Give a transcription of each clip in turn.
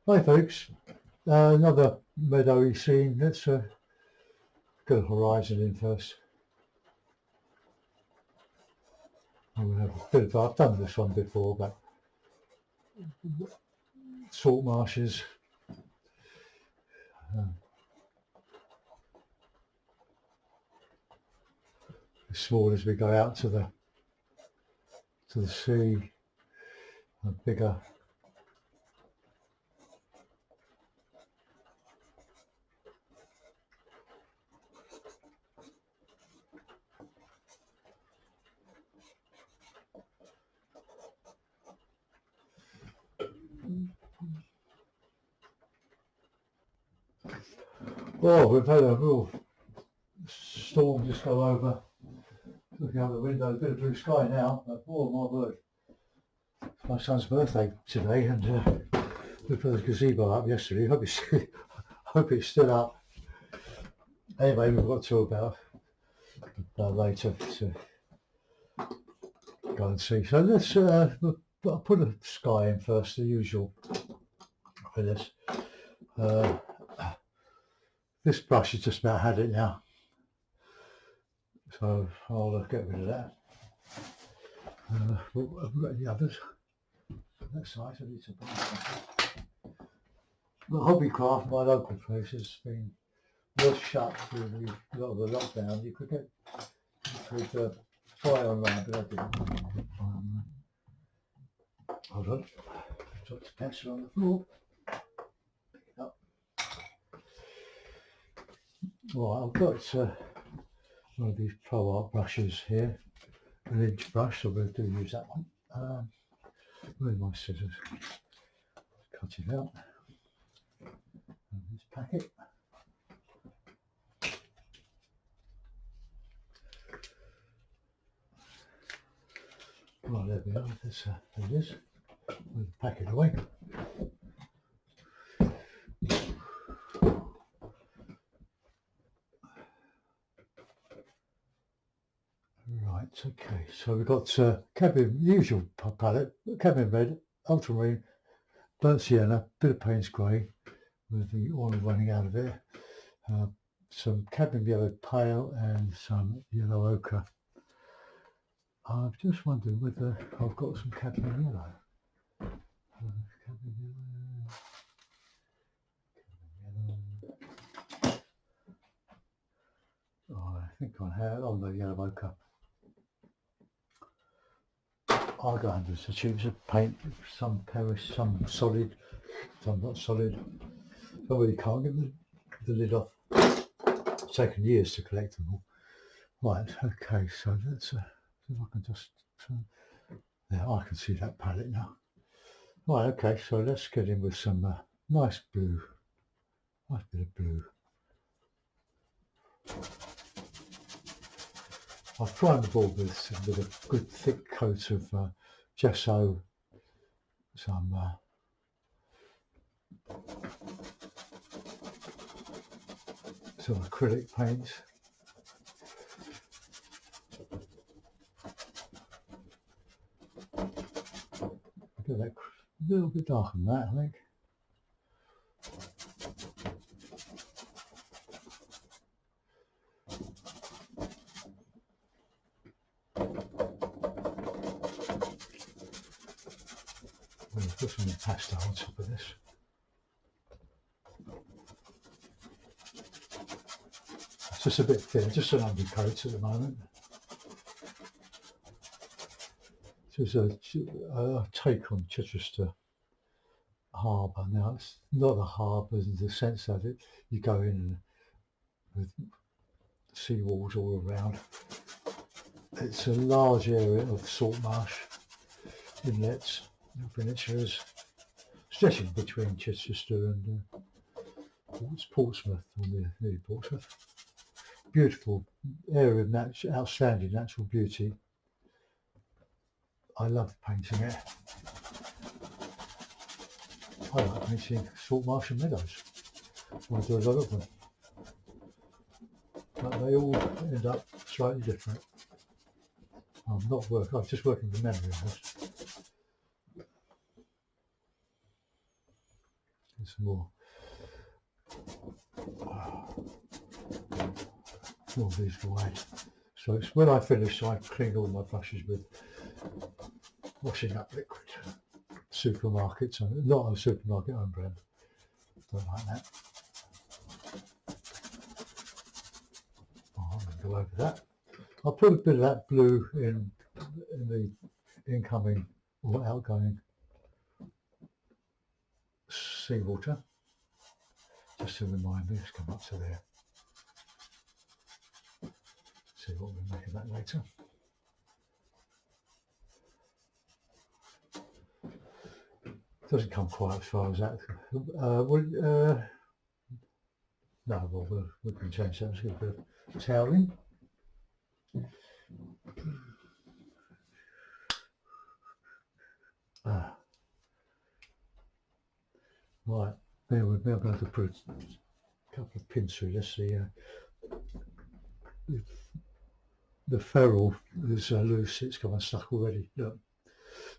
Hi folks, another meadowy scene. Let's get a horizon in first. We'll have a bit of, I've done this one before, but salt marshes. As small as we go out to the sea, the bigger. Oh, we've had a real storm just go over. Looking out the window, a bit of blue sky now, but oh my word. It's my son's birthday today, and we put the gazebo up yesterday. Hope it's still up. Anyway, we've got to about later to go and see. So let's I'll put a sky in first, the usual for this. This brush has just about had it now, so I'll get rid of that. Have we got any others? That side, I need to buy something. The Hobbycraft, my local place, was shut through a lot of the lockdown. You could buy online, but I didn't. Hold on, dropped the pencil on the floor. Pick it up. Right, I've got one of these Pro Art brushes here, an inch brush, so we'll use that one. Where's my scissors? Cut it out. And this packet. Right, there we are. There it is. We'll pack it away. Right, okay. So we've got cabin, usual palette, cabin red, ultramarine, burnt sienna, bit of Payne's grey with the oil running out of it. Some cabin yellow pale and some yellow ochre. I've just wondered whether I've got some cabin yellow. Oh, I think I have on the yellow ochre. I'll go hundreds of tubes of paint, some perish, some solid, some not solid. I really can't get the lid off. It's taken years to collect them all. Right, okay, so let's see if I can just there, I can see that palette now. Right, okay, so let's get in with some nice blue, nice bit of blue. I've primed the board with a good thick coat of gesso, some acrylic paint. Get that a little bit darker than that, I think. We'll put some pastel on top of this. It's just a bit thin, just an undercoat at the moment. This is a take on Chichester harbour. Now it's not a harbour in the sense that you go in with sea walls all around. It's a large area of Saltmarsh, inlets, peninsulas, stretching between Chichester and Portsmouth, or near Portsmouth. Beautiful area of outstanding natural beauty. I love painting it. I like painting Saltmarsh and meadows. I do a lot of them, but they all end up slightly different. I'm just working from memory on this. It's more these wide strokes. When I finish, I clean all my brushes with washing up liquid. Supermarkets, not a supermarket own brand. Don't like that. I'm going to go over that. I'll put a bit of that blue in the incoming or outgoing seawater, just to remind me. Let's come up to there. See what we'll make of that later. Doesn't come quite as far as that. No, well, we can change that. Let's get a bit of toweling. Right, bear with me. I'm going to put a couple of pins through this. The ferrule is loose. It's got stuck already. Look,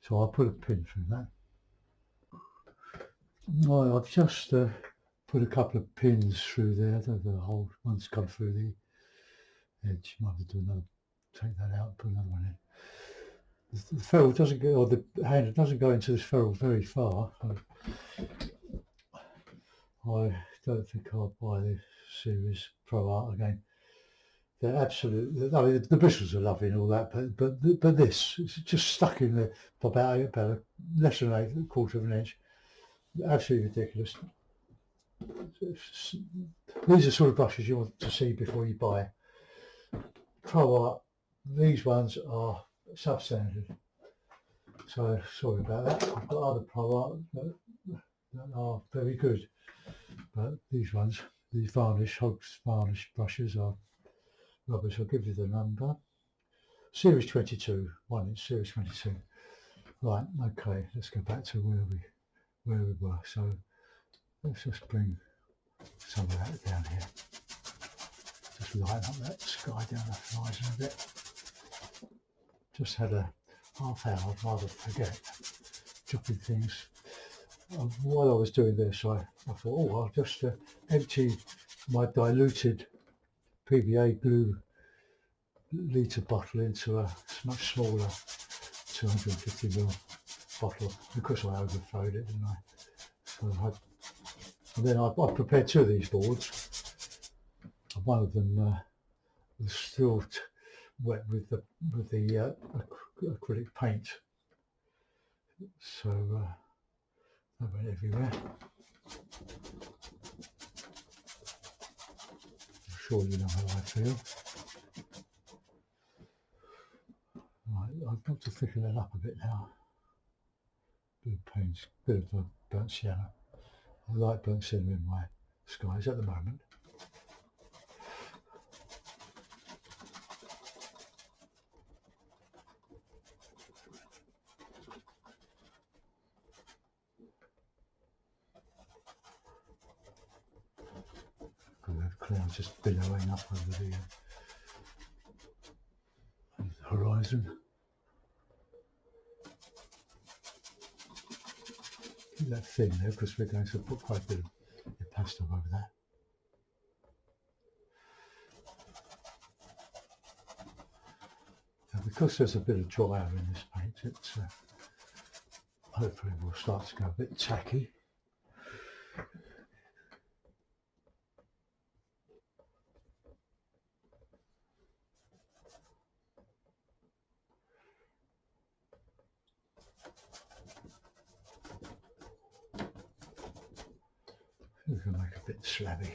so I'll put a pin through that. Right, I've just put a couple of pins through there. The whole one's gone through the edge. Might have to do another. Take that out and put another one in. The ferrule doesn't go, or the handle doesn't go into this ferrule very far. I don't think I'll buy the series Pro Art again. They're absolute. I mean, the bristles are lovely and all that, but this it's just stuck in there for about less than a quarter of an inch. Absolutely ridiculous. These are sort of brushes you want to see before you buy. Pro Art, these ones are substandard. So sorry about that. I've got other Pro Art that are very good, but these ones, these Hogs varnish brushes are rubbish. I'll give you the number. Series 22, 1 inch, Series 22. Right, okay, let's go back to where we were. So let's just bring some of that down here. Just lighten up that sky down the horizon a bit. Just had a half hour, I'd rather forget dropping things. While I was doing this, I thought, oh, I'll just empty my diluted PVA glue litre bottle into a much smaller 250ml bottle. Of course I overflowed it, didn't I? So and then I prepared 2 of these boards. One of them was still wet with the acrylic paint, so that went everywhere. I'm sure you know how I feel. Right, I've got to thicken it up a bit now. Bit of paint, bit of burnt sienna. I like burnt sienna in my skies at the moment. Clouds just billowing up over the horizon. Keep that thin there because we're going to put quite a bit of impasto over that. Now because there's a bit of dryer in this paint, it's hopefully will start to go a bit tacky. We can make a bit slabby.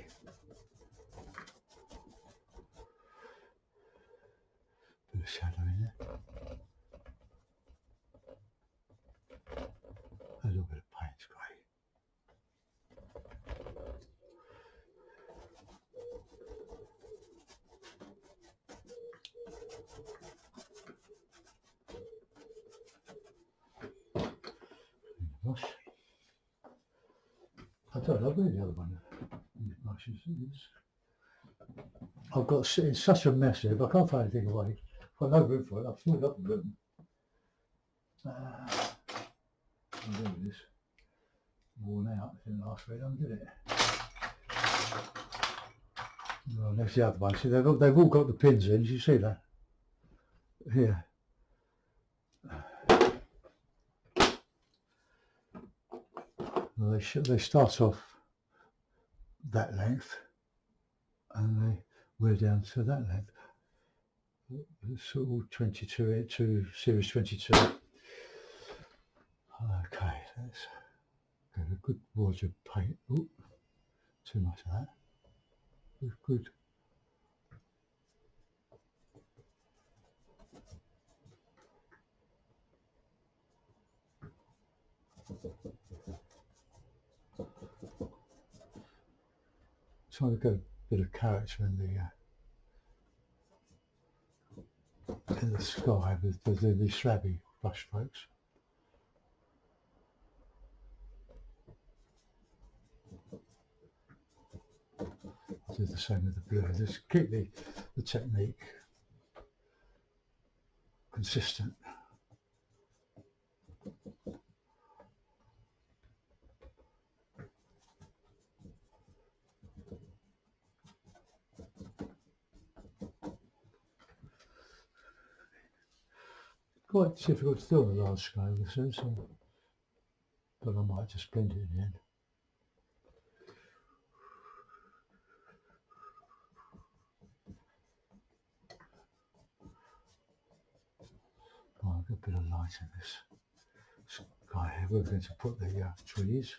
Bit of shadow in there. A little bit of paint's great. Brush. I don't know where the other one brushes is. I've got it's such a mess here, but I can't find anything away. I've got no room for it. I've filled up the room. There it is. worn out. It didn't last very long, did it? Well, there's the other one. See, they've all got the pins in. You see that? Here. Well, they start off that length, and we're down to that length. It's all 22 to series 22. Okay, let's get a good wash of paint. Ooh, too much of that. Good. Trying to get a bit of character in the sky with the shabby brush strokes. I'll do the same with the blue. Just keep the technique consistent. Quite difficult to do on a large scale, this is, but I might just blend it in the end. I've got a bit of light in this sky here. We're going to put the trees.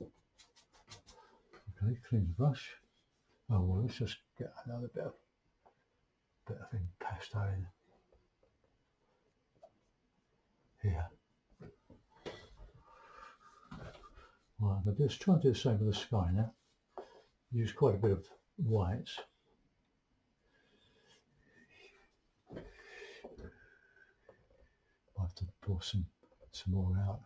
Okay, clean the brush. Oh well, let's just get another bit of impasto in here. Right, but let's try and do the same with the sky now. Use quite a bit of whites. I'll have to pour some more out.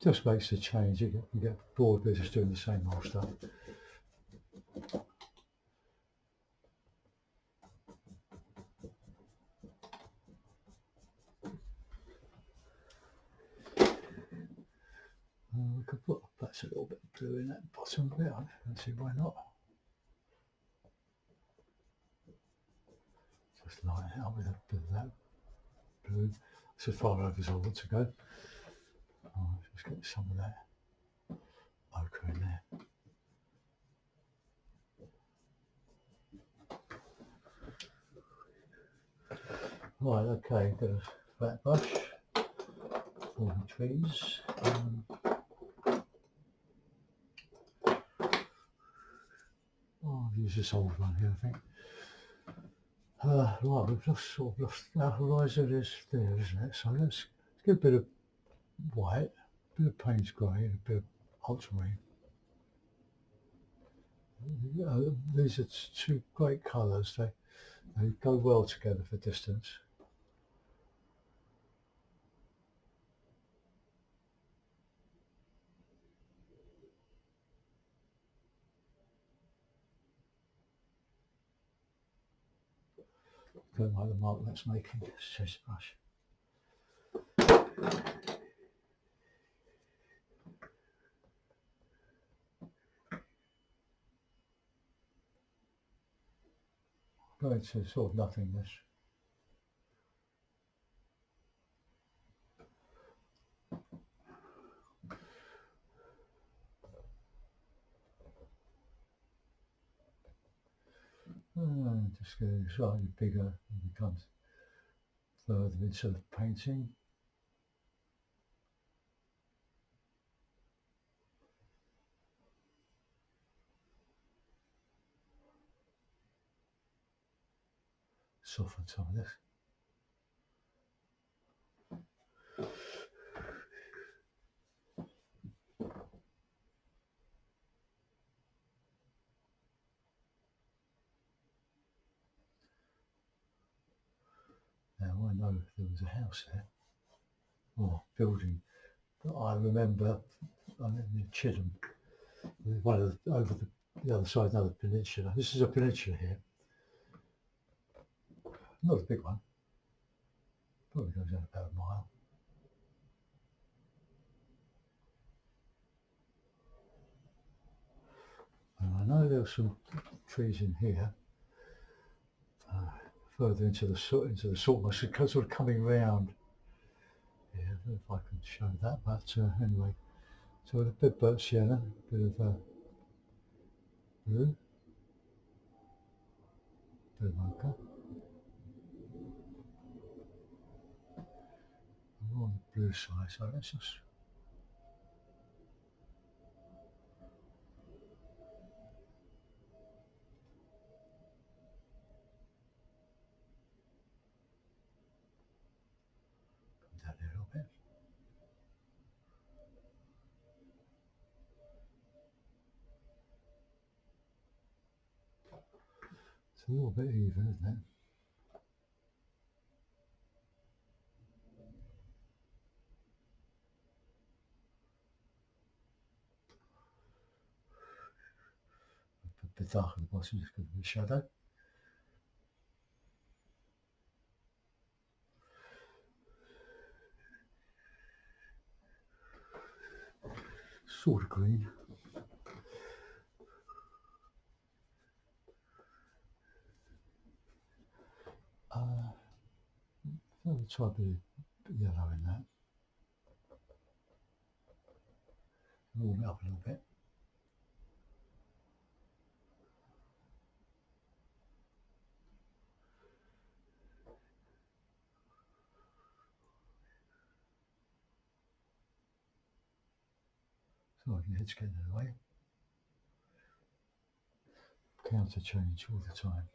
Just makes a change. You can get bored with just doing the same old stuff. We could put perhaps a little bit of blue in that bottom bit. I don't see why not. Just lighten it up with a bit of that blue. It's as far over as I want to go. Oh, just get some of that ochre in there. Right, okay, got a flat brush for the trees. I'll use this old one here, I think. Right, we've sort of lost our horizon is there, isn't it? So let's get a bit of white, a bit of Payne's grey, and a bit of ultramarine. These are two great colours. They go well together for distance. Don't like the mark that's making. Let's change the brush. Go into sort of nothingness. And just getting slightly bigger and becomes further into the painting. Soften some of this. Now why know there was a house there or building. But I remember in Chidham, one of over the other side, another peninsula. This is a peninsula here, not a big one. Probably goes down about a mile. And I know there were some trees in here, further into the Saltmarsh, sort of coming round. Yeah, I don't know if I can show that, but anyway. So a bit of birch sienna, a bit of blue, bit of ochre. I'm on the blue side, so let's just come down here a little bit. It's a little bit even, isn't it? A bit dark at the bottom, just because of the shadow. Sort of green. So try a bit of yellow in that. Warm it up a little bit. So your head's getting in the way. Counter change all the time.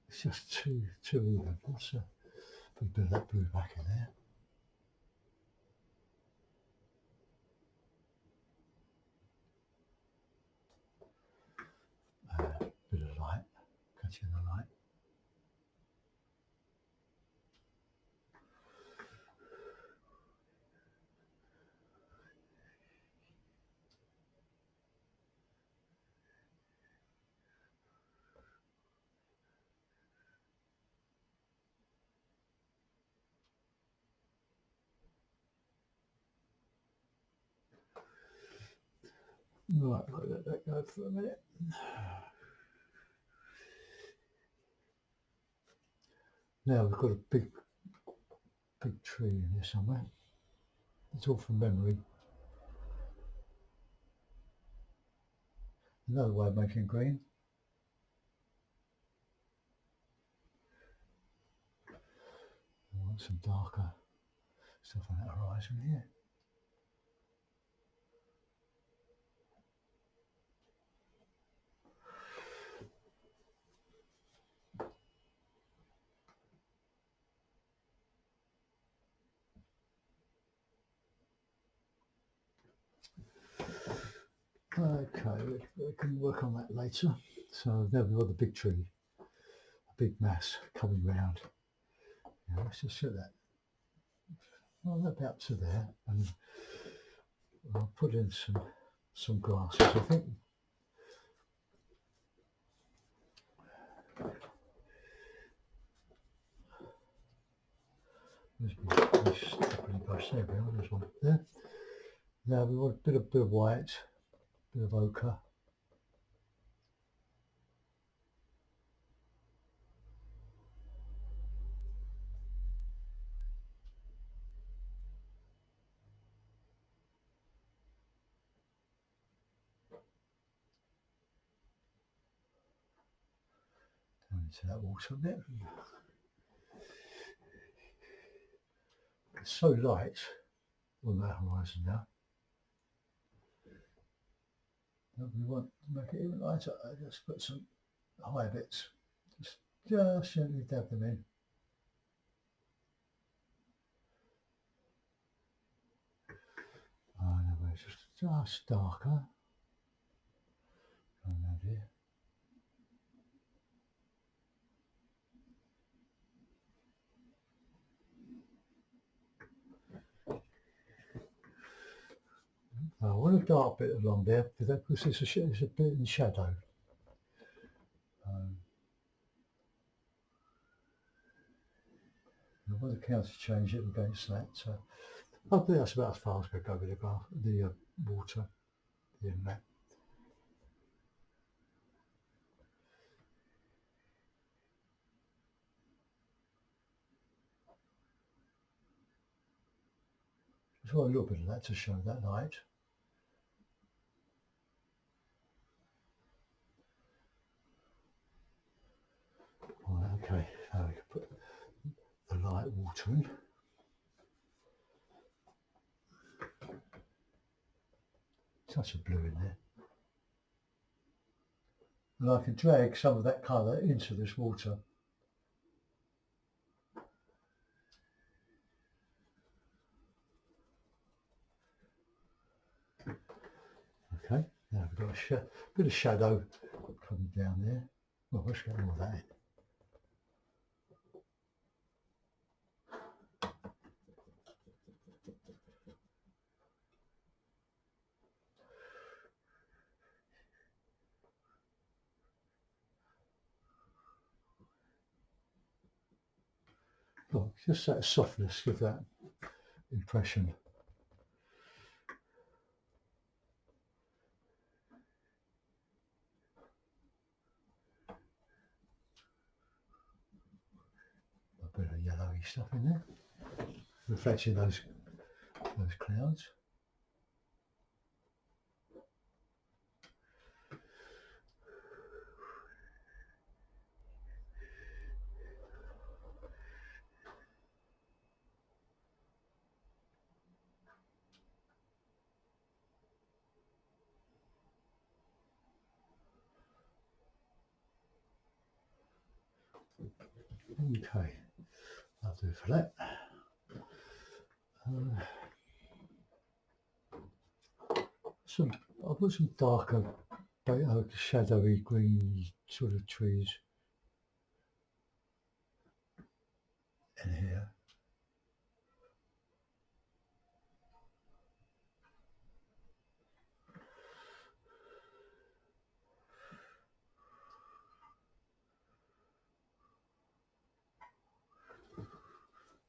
It's just too even. Let's put a bit of that blue back in there. Bit of light, catching the light. Right, let that go for a minute. Now we've got a big tree in here somewhere. It's all from memory. Another way of making green. I want some darker stuff on that horizon here. Okay, we can work on that later. So there we've got the big tree, a big mass coming round. Yeah, let's just set that about to there, and I'll put in some grasses, I think. There's my stepping brush, there we are, there's one there. Now we want a bit of white, bit of ochre. Down into that water a bit. it's so light on that horizon now. But we want to make it even lighter. I just put some high bits. Just gently dab them in. And then just darker. Around here. I want a dark bit along there because it's a bit in shadow. I want the counter to change it against that. I think that's about as far as I go with the water, the inlet. Just want a little bit of that to show that light. Right, okay, now we can put the light water in. Touch of blue in there. And I can drag some of that colour into this water. Okay, now we've got a bit of shadow coming down there. Well, let's get more of that in. Look, just that softness, give that impression. A bit of yellowy stuff in there, reflecting those clouds. Okay, I'll do for that. I'll put some darker, shadowy green sort of trees in here.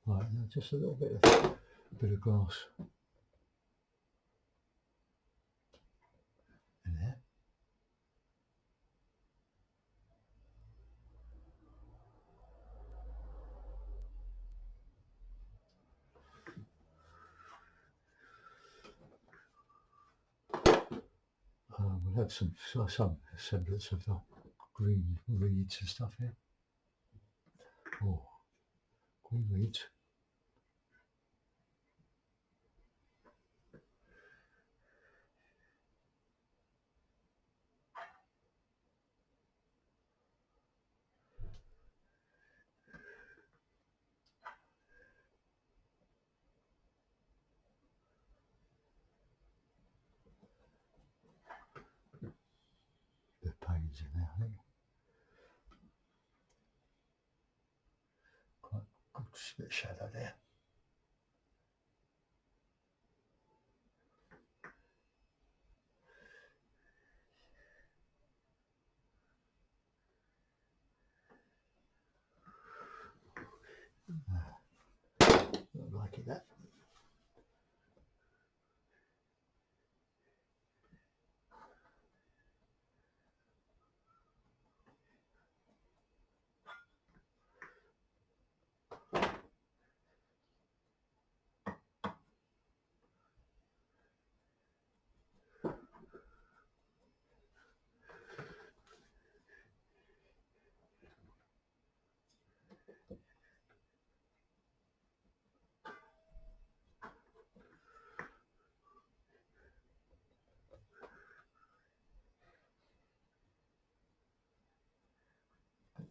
Right, now just a little bit of grass in there. We'll have some semblance of green reeds and stuff here. Oh, green reeds. The panes in there, I think. Quite good bit of shadow there. Not like it that.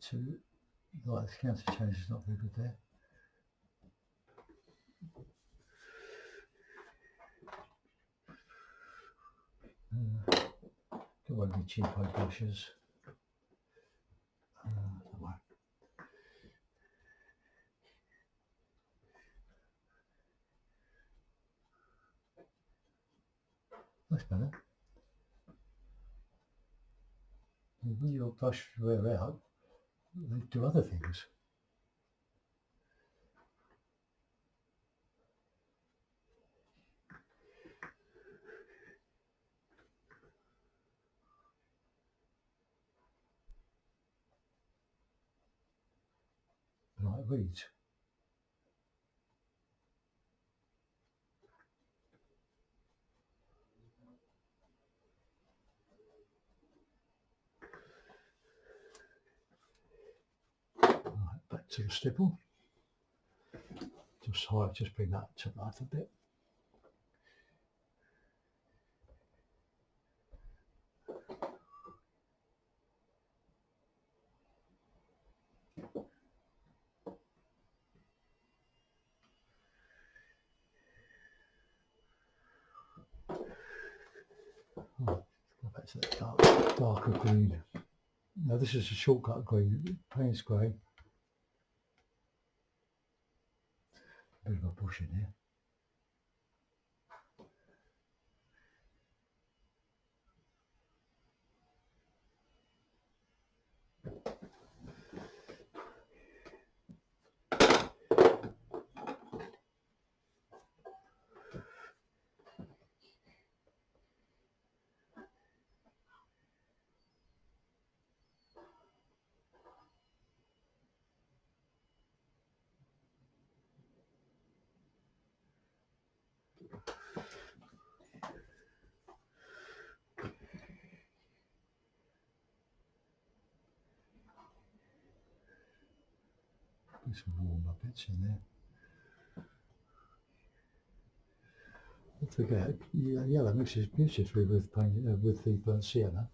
to like the counter change is not very good there. Got one of the cheapo brushes. Don't worry. That's better. When your brush wear out, they do other things. Like reeds. Right, back to the stipple. Just bring that to life a bit. Go back to that darker green. Now this is a shortcut green, Payne's grey. A bit of a bush in here. Put some warmer bits in there. Don't forget, yellow mixes beautifully with paint, with the burnt sienna.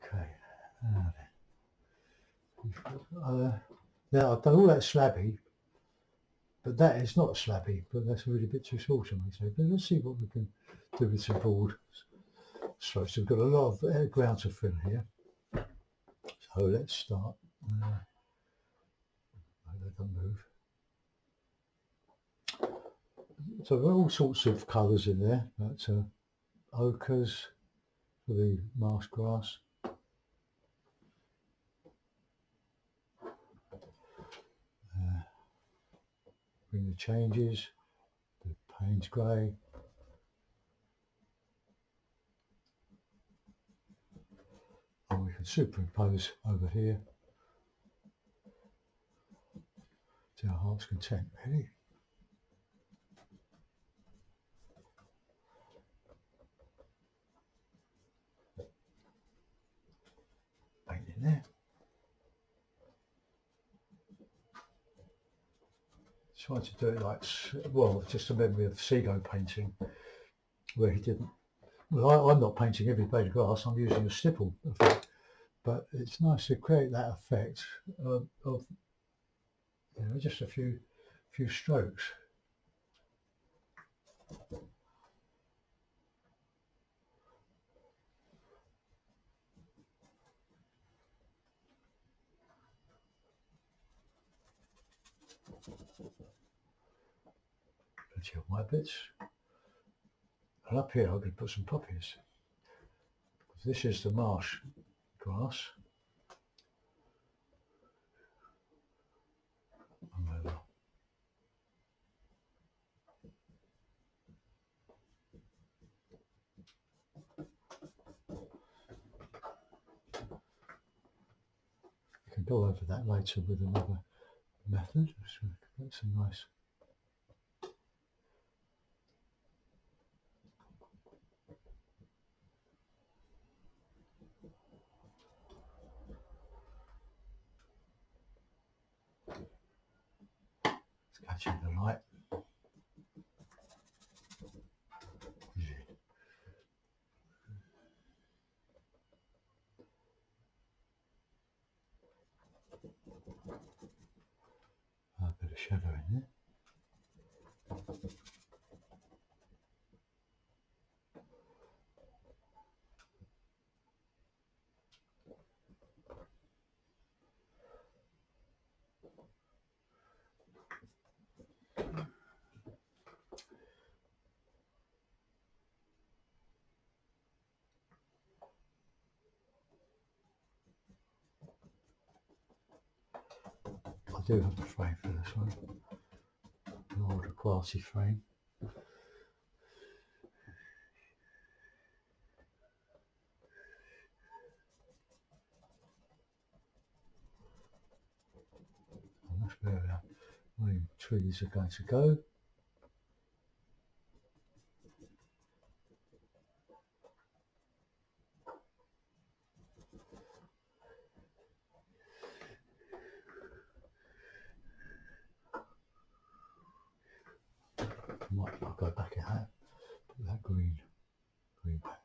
Okay. Now I've done all that slabby, but that is not slabby, but that's really a bit too small to me. So but let's see what we can do with some broad strokes. So we've got a lot of ground to fill here. So let's start. Let them move. So there are all sorts of colours in there. That's ochres for the marsh grass. Bring the changes. The Payne's grey. And we can superimpose over here to our heart's content, really. Paint in there. Try to do it like, well, just a memory of Seago painting, where he didn't. Well, I'm not painting every blade of grass, I'm using a stipple effect, but it's nice to create that effect of just a few strokes. Plenty of white bits. And up here I'm going to put some poppies. This is the marsh grass. You can go over that later with another method. So that's a nice. It's catching the light. of shadow in there. I do have a frame for this one, an older quality frame. And that's where my trees are going to go. I'll go back in that, put that green back.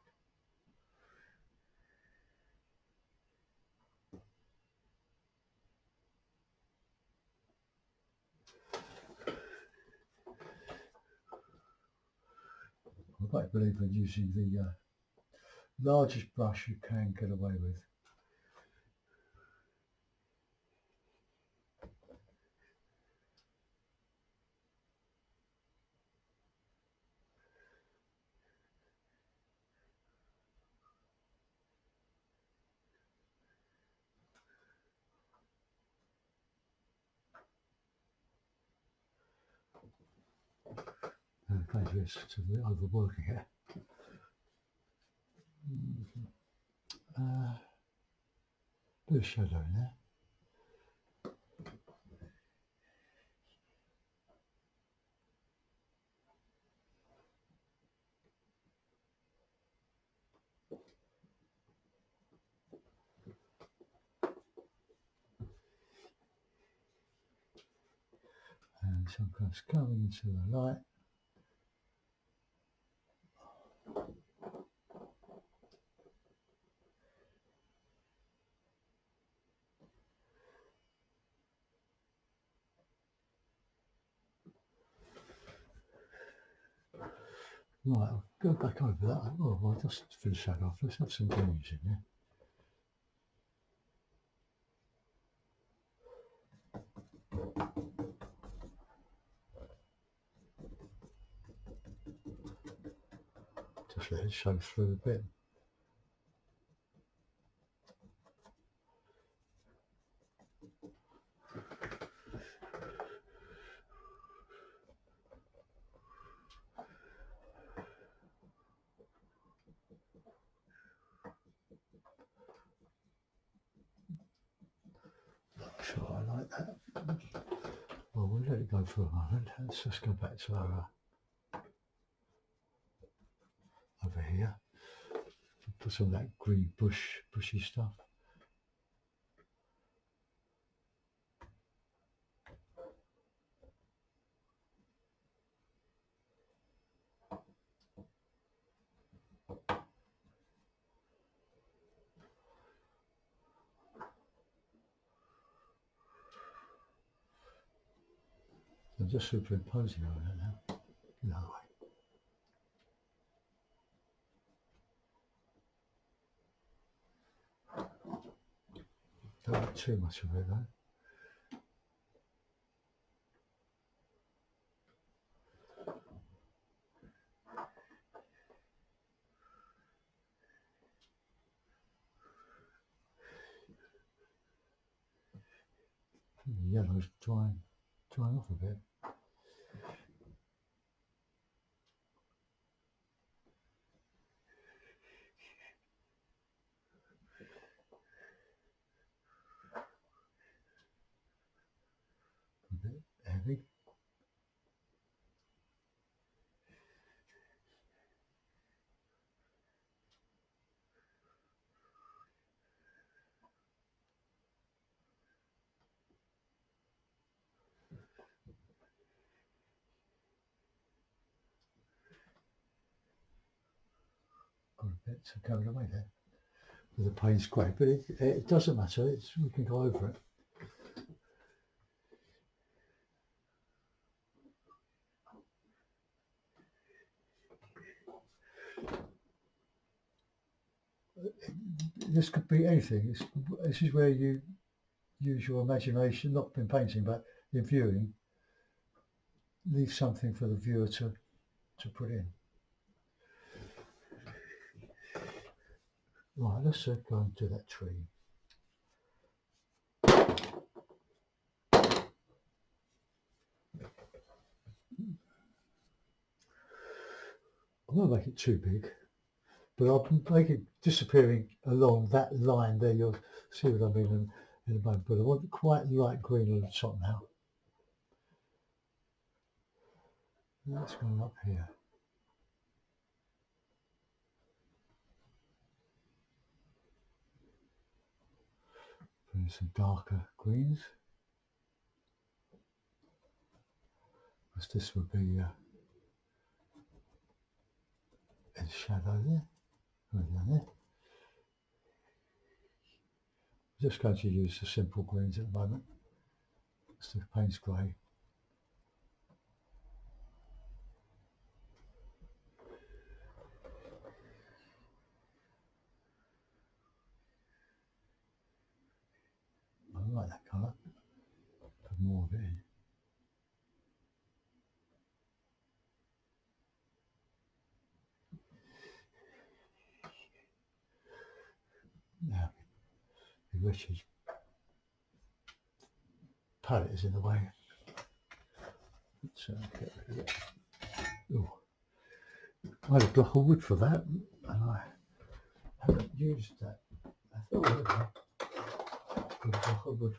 I quite believe in using the largest brush you can get away with. And this to the overworking it. Bit of shadow in there. And some colours coming into the light. Right, I'll go back over that. Oh, well, I'll just finish that off. Let's have some greens in there. Just let it show through a bit. Sure, I like that. Well, we'll let it go for a moment. Let's just go back to our over here. Put some of that green bushy stuff. I'm just superimposing over it now. The other way. Don't want too much of it though. The yellow's drying off a bit. A bit heavy. Got a bit going away there with the Payne's grey, but it doesn't matter. We can go over it. This could be anything. This is where you use your imagination, not in painting, but in viewing. Leave something for the viewer to put in. Right, let's go and do that tree. I'm not make it too big, but I'll make it disappearing along that line there. You'll see what I mean in a moment. But I want quite light green on the top now. That's going up here. Put in some darker greens. Because this would be in shadow there. Right down there. I'm just going to use the simple greens at the moment. It's the Payne's grey. I like that colour. Put more of it in. Now, the Richard's palette is in the way. Let's get rid of it. Oh, I had a block of wood for that, and I haven't used that. I thought I had a block of wood.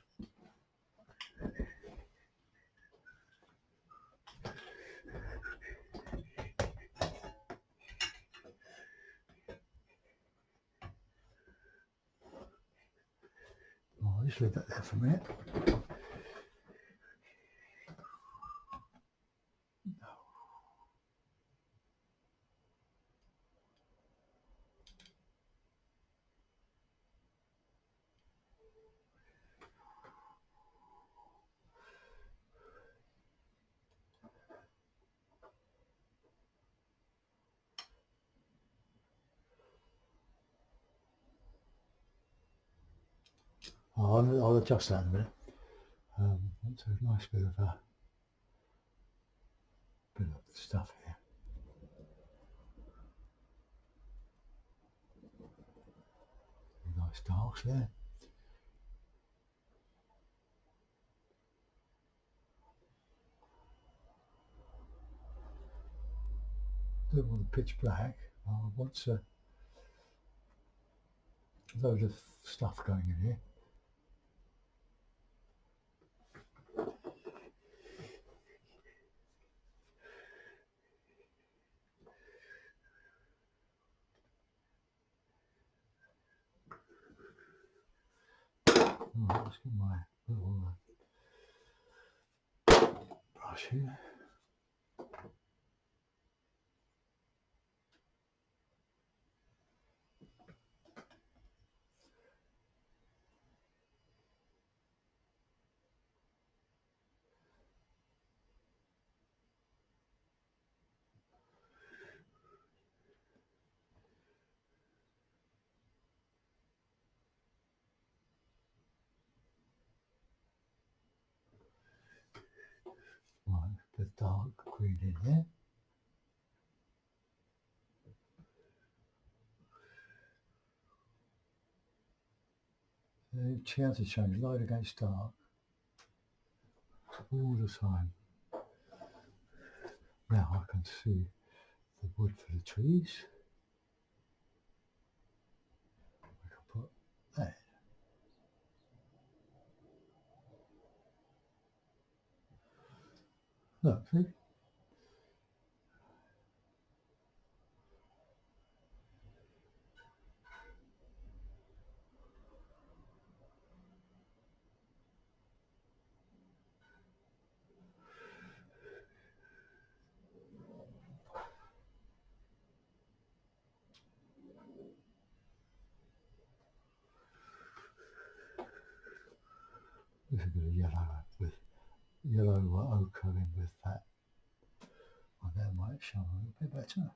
I'll just leave that there for a minute. I'll adjust that in a minute. That's a nice bit of stuff here. Nice darks there. Don't want the pitch black. I want a load of stuff going in here. Right, let's get my little brush here. Right, the dark green in there. The chance to change light against dark all the time. Now I can see the wood for the trees. I can put that. Look, see? There's a bit of yellow with yellow ochre in with that. Well, that might show a little bit better.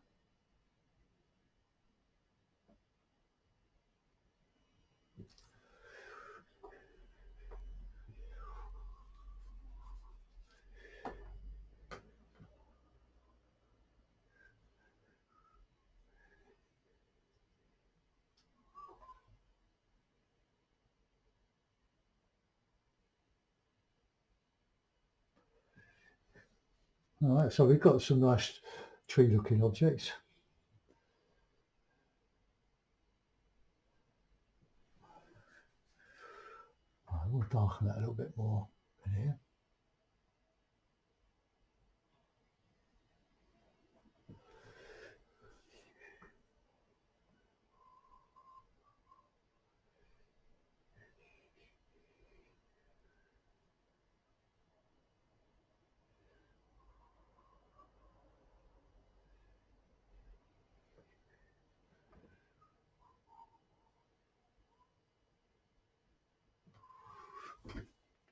All right, so we've got some nice tree-looking objects. Right, we'll darken that a little bit more in here.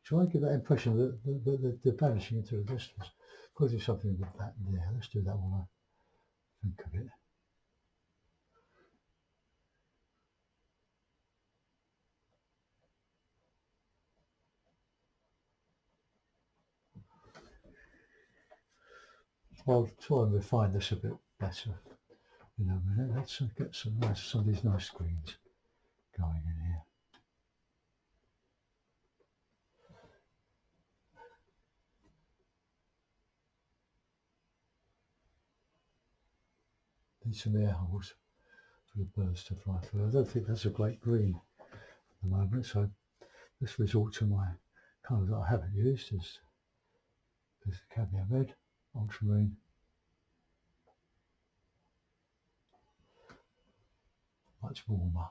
Try and give that impression that they're vanishing into the distance. Probably do something with that there. Let's do that while I think of it. I'll try and refine this a bit better in a minute. Let's get some of these nice greens going in here. Need some air holes for the birds to fly through. I don't think that's a great green at the moment, so let's resort to my colours that I haven't used. Is this cadmium red, ultramarine, much warmer.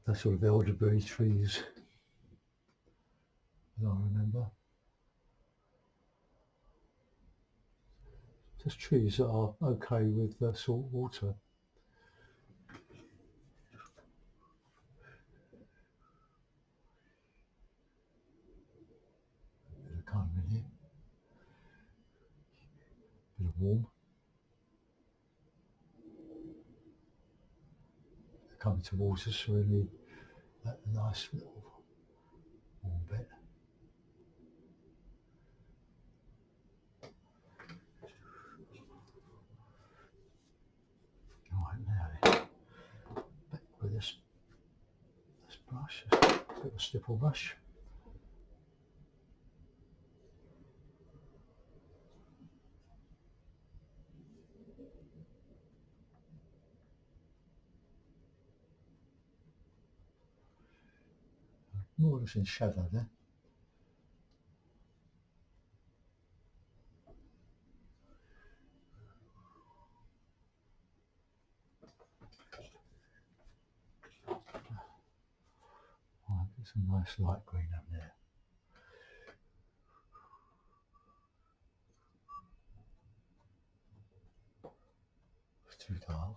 That's sort of elderberry trees that I remember. Just trees that are okay with salt water. Bit of colour in here. Bit of warm. They're coming towards us, so we need that nice little warm bit. Right, now then, back with this brush, this little stipple brush. More or less in shadow there. Right, get some nice light green up there. It's too dark.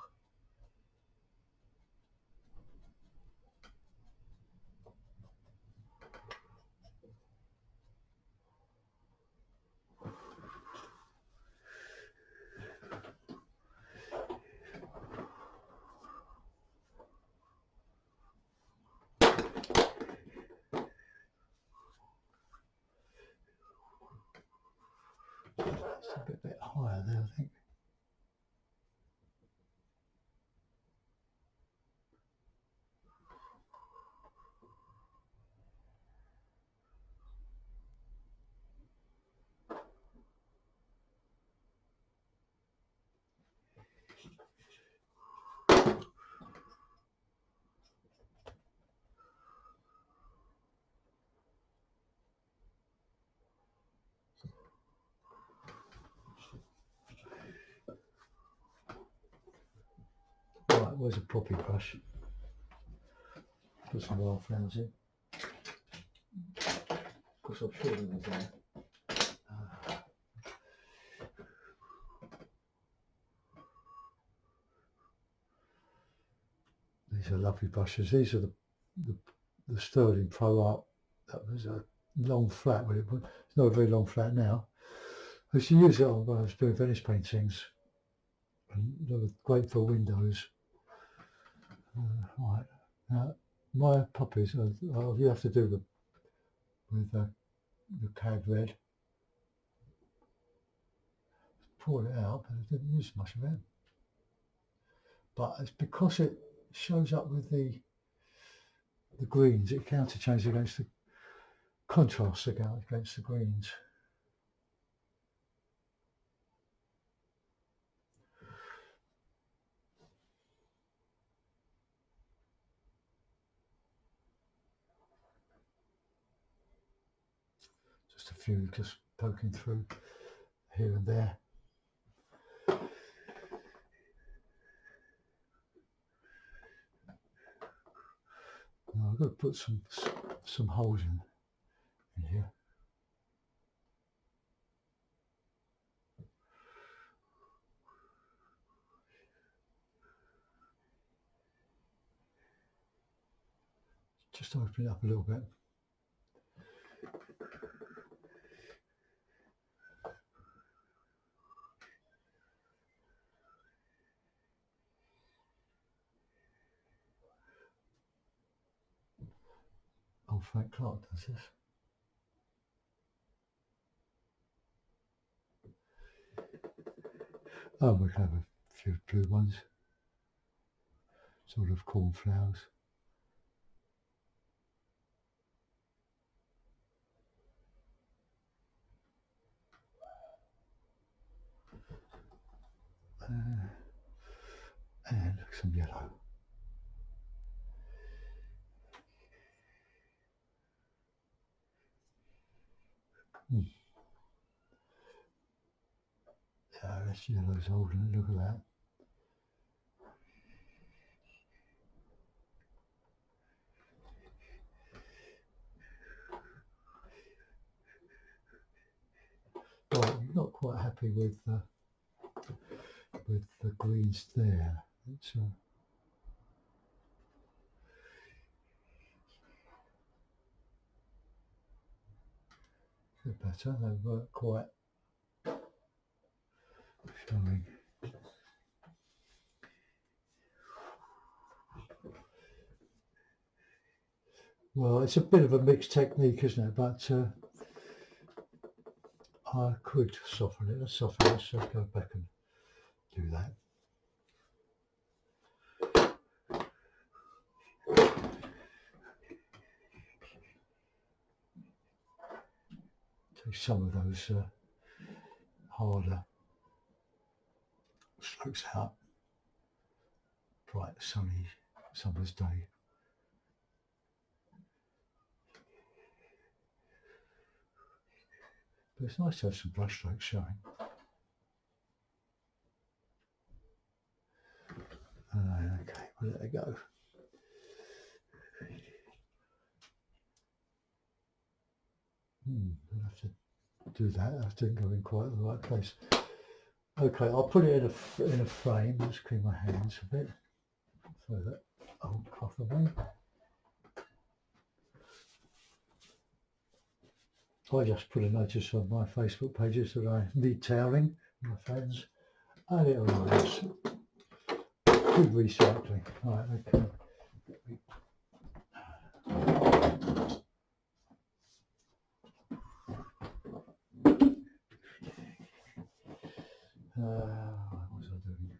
It's a bit higher there, I think. Right, where's a proper brush? Put some wildflowers in. Because I'm sure they're there. These are lovely brushes. These are the the Sterling Pro Art. That was a long flat, but it's not a very long flat now. I used to use it when I was doing Venice paintings, and they were great for windows. Right, now my puppies, you have to do with the cad red. Poured it out, but I didn't use much of it. But it's because it shows up with the greens, it counterchanges against the contrasts against the greens. Just a few just poking through here and there. Now I've got to put some holes in here. Just open it up a little bit. Oh, Frank Clark does this. Oh, we can have a few blue ones, sort of cornflowers. And some yellow. Yeah, this yellow's holding it, look at that. Right, I'm not quite happy with the greens there. It's a bit better. They weren't quite showing. Well, it's a bit of a mixed technique, isn't it? But I could soften it. Let's soften it. So go back and do that. Take some of those harder strokes out. Bright sunny summer's day. But it's nice to have some brush strokes showing. Okay, well, there they go. I'll have to do that. I didn't go in quite the right place. Okay, I'll put it in a frame. Just clean my hands a bit. Throw that old cloth away. I just put a notice on my Facebook pages that I need toweling, my friends, and it arrives. Good recycling. Right, okay. What was I doing?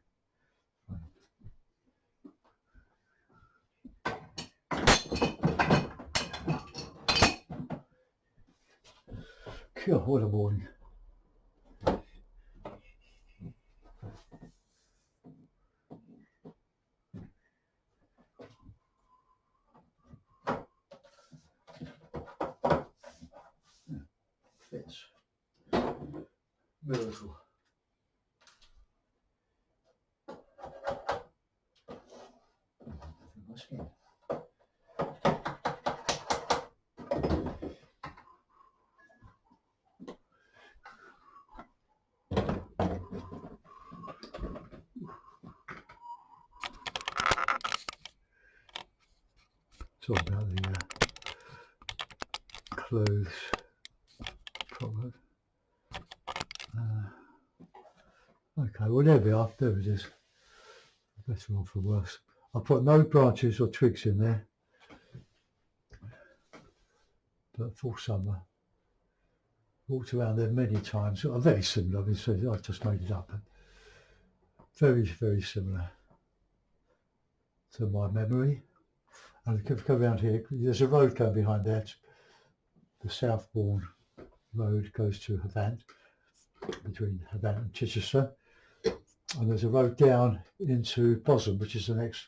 God, what a morning. Fits. Miracle. My skin. It's all about the clothes problem. Okay, well there we are, there it is. Better on for worse. I put no branches or twigs in there, but full summer. Walked around there many times. Very similar, obviously. I just made it up. But very, very similar to my memory. And if you go around here, there's a road going behind that. The Southbourne Road goes to Havant, between Havant and Chichester. And there's a road down into Bosham, which is the next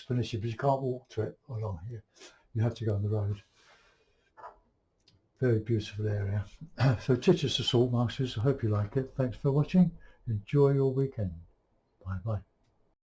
peninsula, but you can't walk to it along here. You have to go on the road. Very beautiful area. So Chichester Saltmarshes, I hope you like it. Thanks for watching. Enjoy your weekend. Bye bye.